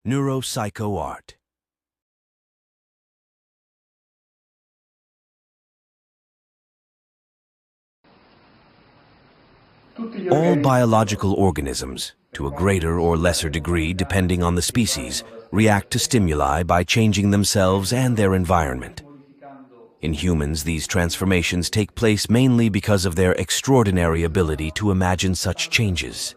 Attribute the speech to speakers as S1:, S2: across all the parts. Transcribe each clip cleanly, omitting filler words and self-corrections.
S1: Neuropsychoart. All biological organisms, to a greater or lesser degree depending on the species, react to stimuli by changing themselves and their environment. In humans, these transformations take place mainly because of their extraordinary ability to imagine such changes.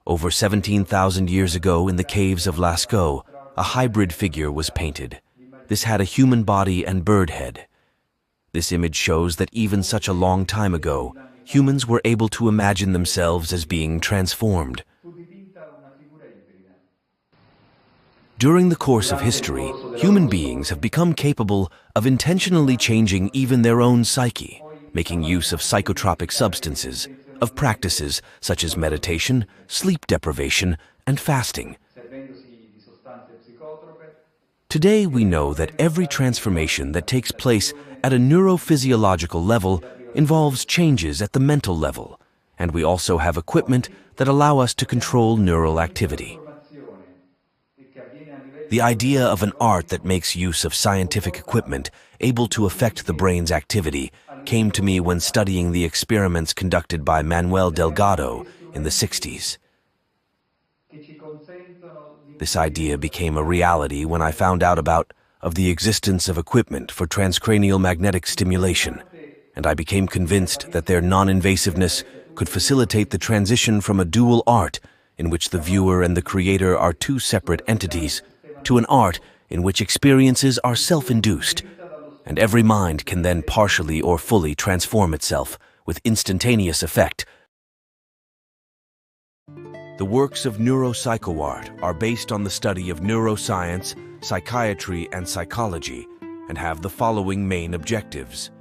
S1: Over 17,000 years ago, in the caves of Lascaux, a hybrid figure was painted. This had a human body and bird head. This image shows that even such a long time ago, humans were able to imagine themselves as being transformed. During the course of history, human beings have become capable of intentionally changing even their own psyche, making use of psychotropic substances, of practices such as meditation, sleep deprivation, and fasting. Today we know that every transformation that takes place at a neurophysiological level involves changes at the mental level, and we also have equipment that allow us to control neural activity. The idea of an art that makes use of scientific equipment able to affect the brain's activity came to me when studying the experiments conducted by Manuel Delgado in the 60s. This idea became a reality when I found out of the existence of equipment for transcranial magnetic stimulation, and I became convinced that their non-invasiveness could facilitate the transition from a dual art in which the viewer and the creator are two separate entities to an art in which experiences are self-induced, and every mind can then partially or fully transform itself with instantaneous effect. The works of Neuropsychoart are based on the study of neuroscience, psychiatry, and psychology, and have the following main objectives: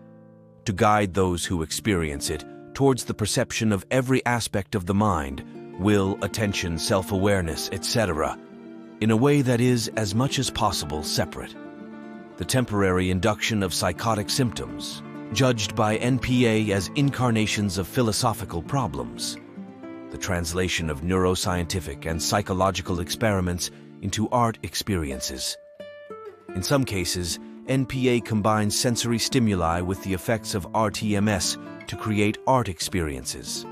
S1: to guide those who experience it towards the perception of every aspect of the mind, will, attention, self-awareness, etc., in a way that is, as much as possible, separate. The temporary induction of psychotic symptoms, judged by NPA as incarnations of philosophical problems. The translation of neuroscientific and psychological experiments into art experiences. In some cases, NPA combines sensory stimuli with the effects of RTMS to create art experiences.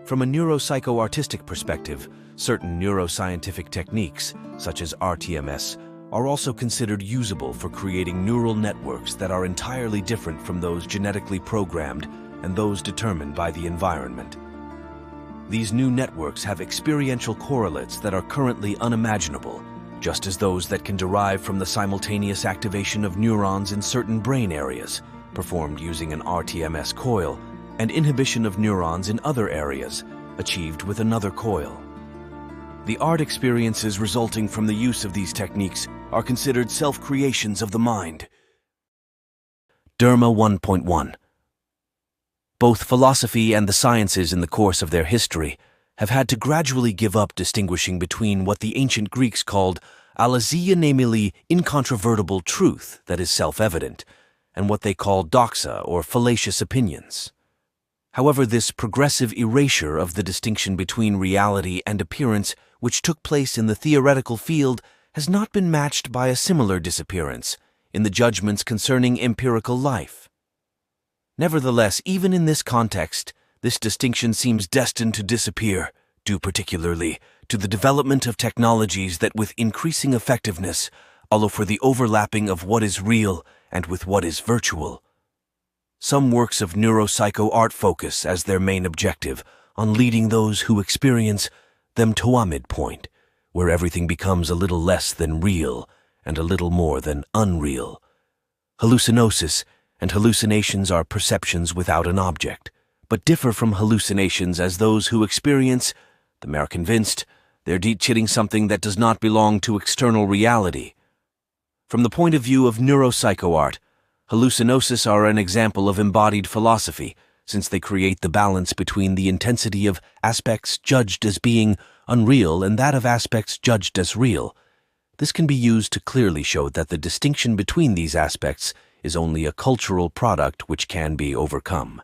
S1: From a neuropsychoartistic perspective, certain neuroscientific techniques, such as RTMS, are also considered usable for creating neural networks that are entirely different from those genetically programmed and those determined by the environment. These new networks have experiential correlates that are currently unimaginable, just as those that can derive from the simultaneous activation of neurons in certain brain areas, performed using an RTMS coil, and inhibition of neurons in other areas, achieved with another coil. The art experiences resulting from the use of these techniques are considered self-creations of the mind. Derma 1.1. Both philosophy and the sciences in the course of their history have had to gradually give up distinguishing between what the ancient Greeks called aletheia, namely incontrovertible truth that is self-evident, and what they call doxa, or fallacious opinions. However, this progressive erasure of the distinction between reality and appearance which took place in the theoretical field has not been matched by a similar disappearance in the judgments concerning empirical life. Nevertheless, even in this context, this distinction seems destined to disappear, due particularly to the development of technologies that with increasing effectiveness allow for the overlapping of what is real and with what is virtual. Some works of neuropsychoart focus as their main objective on leading those who experience them to a midpoint, where everything becomes a little less than real and a little more than unreal. Hallucinosis and hallucinations are perceptions without an object, but differ from hallucinations as those who experience them are convinced they're chitting something that does not belong to external reality. From the point of view of neuropsychoart, hallucinosis are an example of embodied philosophy, since they create the balance between the intensity of aspects judged as being unreal and that of aspects judged as real. This can be used to clearly show that the distinction between these aspects is only a cultural product which can be overcome.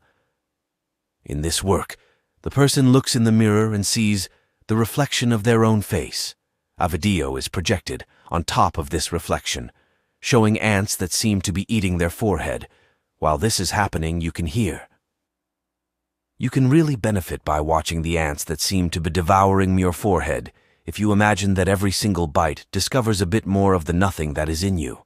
S1: In this work, the person looks in the mirror and sees the reflection of their own face, A video is projected on top of this reflection, showing ants that seem to be eating their forehead. While this is happening, you can hear. You can really benefit by watching the ants that seem to be devouring your forehead if you imagine that every single bite discovers a bit more of the nothing that is in you.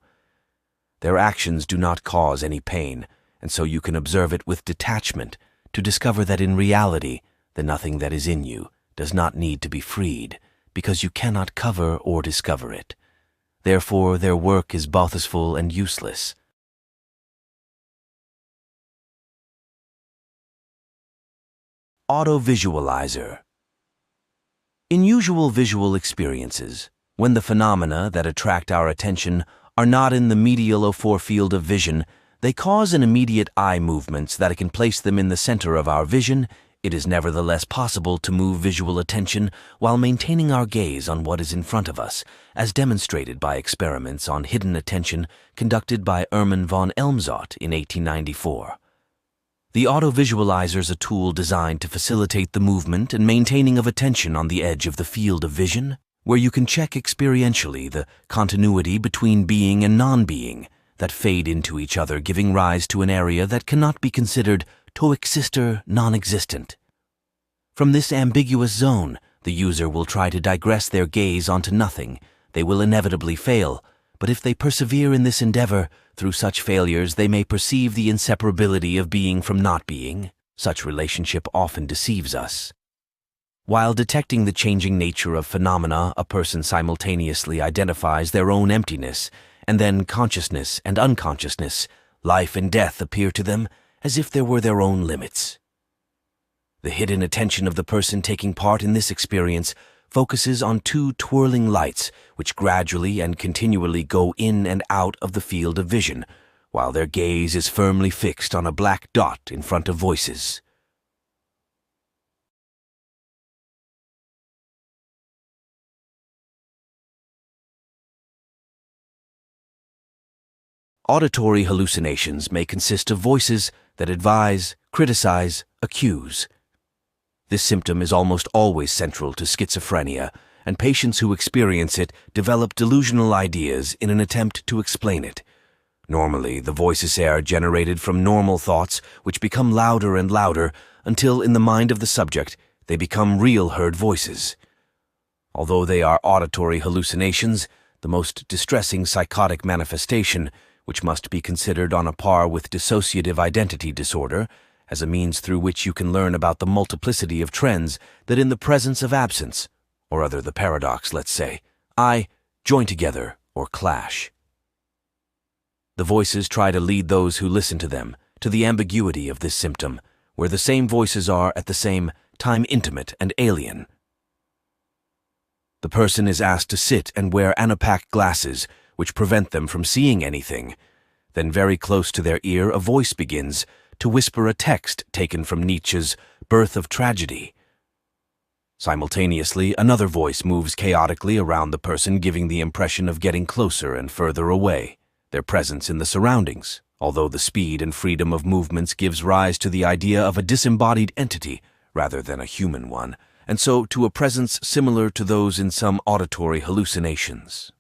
S1: Their actions do not cause any pain, and so you can observe it with detachment to discover that in reality, the nothing that is in you does not need to be freed, because you cannot cover or discover it. Therefore, their work is bothful and useless. Auto-visualizer. In usual visual experiences, when the phenomena that attract our attention are not in the medial or forefield of vision, they cause an immediate eye movements that can place them in the center of our vision. It is nevertheless possible to move visual attention while maintaining our gaze on what is in front of us, as demonstrated by experiments on hidden attention conducted by Hermann von Helmholtz in 1894. The auto-visualizer is a tool designed to facilitate the movement and maintaining of attention on the edge of the field of vision, where you can check experientially the continuity between being and non-being that fade into each other, giving rise to an area that cannot be considered to exister non-existent. From this ambiguous zone, the user will try to digress their gaze onto nothing. They will inevitably fail, but if they persevere in this endeavor, through such failures they may perceive the inseparability of being from not being. Such relationship often deceives us. While detecting the changing nature of phenomena, a person simultaneously identifies their own emptiness, and then consciousness and unconsciousness, life and death appear to them as if there were their own limits. The hidden attention of the person taking part in this experience focuses on two twirling lights which gradually and continually go in and out of the field of vision, while their gaze is firmly fixed on a black dot in front of voices. Auditory hallucinations may consist of voices that advise, criticize, accuse. This symptom is almost always central to schizophrenia, and patients who experience it develop delusional ideas in an attempt to explain it. Normally, the voices are generated from normal thoughts, which become louder and louder until, in the mind of the subject, they become real heard voices. Although they are auditory hallucinations, the most distressing psychotic manifestation, which must be considered on a par with dissociative identity disorder, as a means through which you can learn about the multiplicity of trends that in the presence of absence, or other the paradox, let's say, join together or clash. The voices try to lead those who listen to them to the ambiguity of this symptom, where the same voices are at the same time intimate and alien. The person is asked to sit and wear anopaque glasses, which prevent them from seeing anything. Then very close to their ear, a voice begins to whisper a text taken from Nietzsche's Birth of Tragedy. Simultaneously, another voice moves chaotically around the person, giving the impression of getting closer and further away, their presence in the surroundings, although the speed and freedom of movements gives rise to the idea of a disembodied entity rather than a human one, and so to a presence similar to those in some auditory hallucinations.